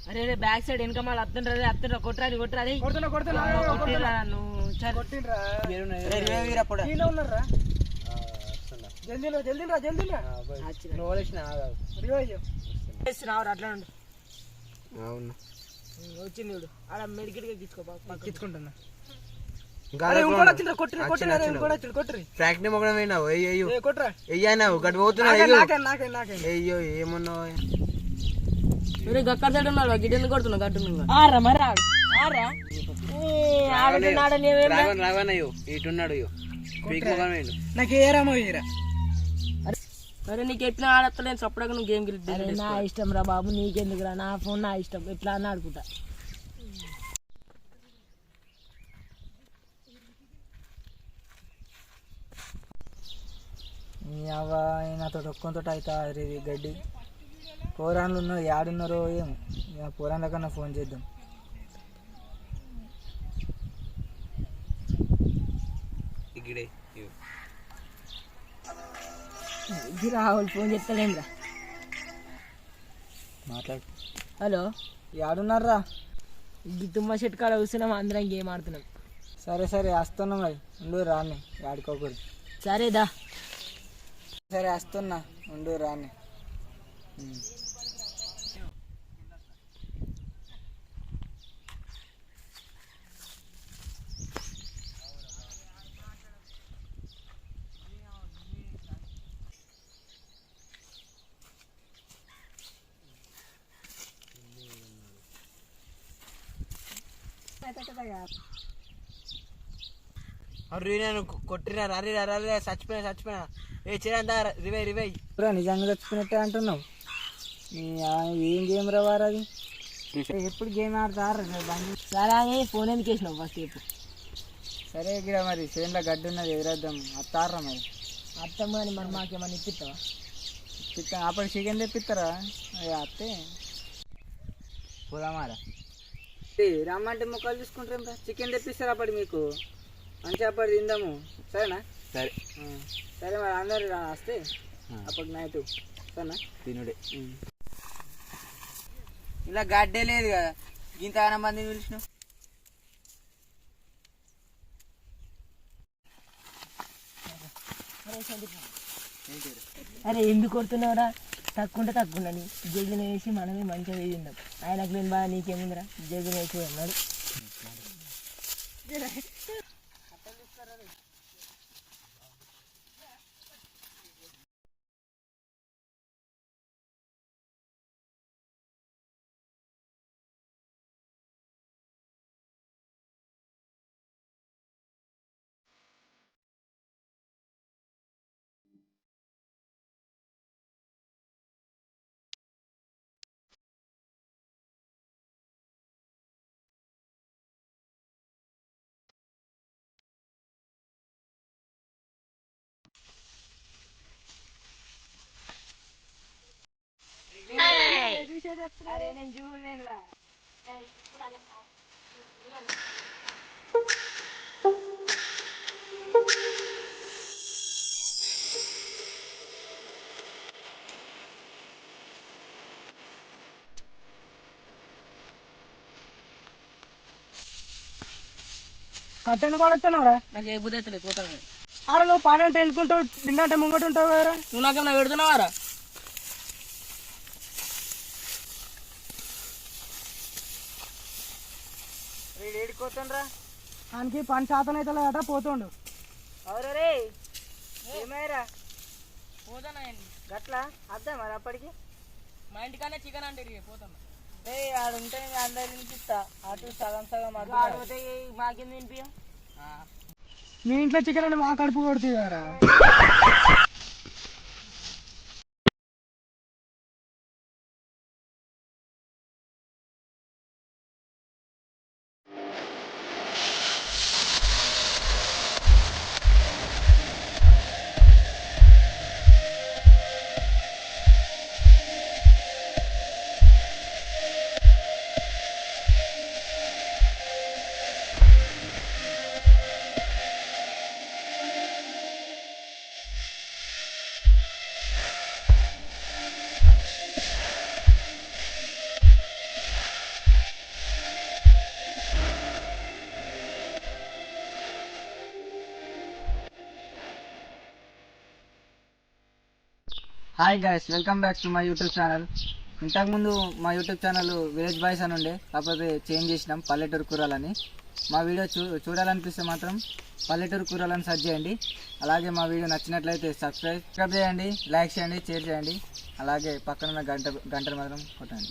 అరే రే back side వెనక మళ్ళీ అత్తుండ్రా కొట్టరాది కొట్టిరా నువ్వు అట్లా వచ్చింది చూడు ఆడ మెడికెట్ గా తీసుకో గక్కడ సైడ్ ఉన్నాడు గిడ్డలు కొడుతున్నా గట్టు మరి ఇటున్నాడు నాకు ఏ రామో అరే నీకు ఎట్లా ఆడత్తలేదు చప్పడగా నువ్వు గేమ్ గెలిపి నా ఇష్టం రా బాబు నీకెందుకురా నా ఫోన్ నా ఇష్టం ఎట్లా అని ఆడుకుంటా నాతో ఒక్కంతో అవుతా ఇది గడ్డి పోరాన్లు ఉన్నారు ఏడున్నారో ఏమో పోరాన్ల కన్నా ఫోన్ చేద్దాం రాహుల్ ఫోన్ చెప్తాడేమ్రా మాట్లాడు హలో ఏడున్నారా తుమ్మ చెట్టు కాడ కూర్చున్నాం అందరం గేమ్ ఆడుతున్నాం సరే సరే వస్తున్నాం మరి ఉండు రాని ఆడుకోకూడదు సరేదా సరే వస్తున్నా ఉండు రాని నేను కొట్టినా అరే చచ్చిపోయినా ఏ చేయందా రివై నిజంగా చచ్చిపోయినట్టే అంటున్నావు ఏం గేమ్ రా వారు అది ఎప్పుడు గేమ్ ఆడతారు సరే ఫోన్ ఎందుకు వేసినావు ఫస్ట్ ఎప్పుడు సరే ఇక్కడ మరి చేనులో గడ్డి ఉన్నది ఎదురద్దాం అత్తారా మరి అత్తమ్మ కానీ మరి మాకేమన్నా ఇప్పిస్తావా ఇప్పిస్తా అప్పటి చికెన్ తెప్పిస్తారా అత్తే పోదామారా రమ్మంటే ముక్కలు తీసుకుంటాం చికెన్ తెప్పిస్తారు అప్పటి మీకు మంచిగా అప్పటి తిందాము సరేనా సరే సరే మరి అందరు వస్తే అప్పటి నైట్ సరేనా తినుడే ఇలా గడ్డే లేదు కదా ఇంతగానో మంది పిలిచిన అరే ఎందుకు కొడుతున్నావురా తక్కువ జగ్గున వేసి మనమే మంచిగా వేసిందాం ఆయనకు నేను బాగా నీకేముందిరా జగ్గున వేసి అన్నాడు అరే నేను చూడలేనురా కట్టెను పడుతున్నావురా నాకు ఏ బుద్ధి అయితే పోతాను అరే నువ్వు పని అంటే వెళ్ళుకుంటావు తిన్నంటే ముంగట ఉంటావు కదరా నువ్వు నాకేమన్నా పెడుతున్నావారా ఏడుకోతుండ్రా ఆయనకి పని శాతం అయితే లేదట పోతుండు అవురే ఏమైరా పోతానా గట్లా అద్దా మరి అప్పటికి మా ఇంటికన్నా చికెన్ అంటే పోతాను ఆడుంటే అందరు తినిపిస్తా అటు సగం మాకేం తినిపి మీ ఇంట్లో చికెన్ అంటే మా కడుపు కొడుతుందారా hi guys, welcome back to my YouTube channel. ఇంతకుముందు మా యూట్యూబ్ ఛానల్ విలేజ్ బాయ్స్ అని ఉండే, కాకపోతే చేంజ్ చేసినాం పల్లెటూరు కూరలని. మా వీడియో చూడాలనిపిస్తే మాత్రం పల్లెటూరు కూరలని సెర్చ్ చేయండి. అలాగే మా వీడియో నచ్చినట్లయితే సబ్స్క్రైబ్ చేయండి, లైక్ చేయండి, షేర్ చేయండి. అలాగే పక్కన గంటను మాత్రం కొట్టండి.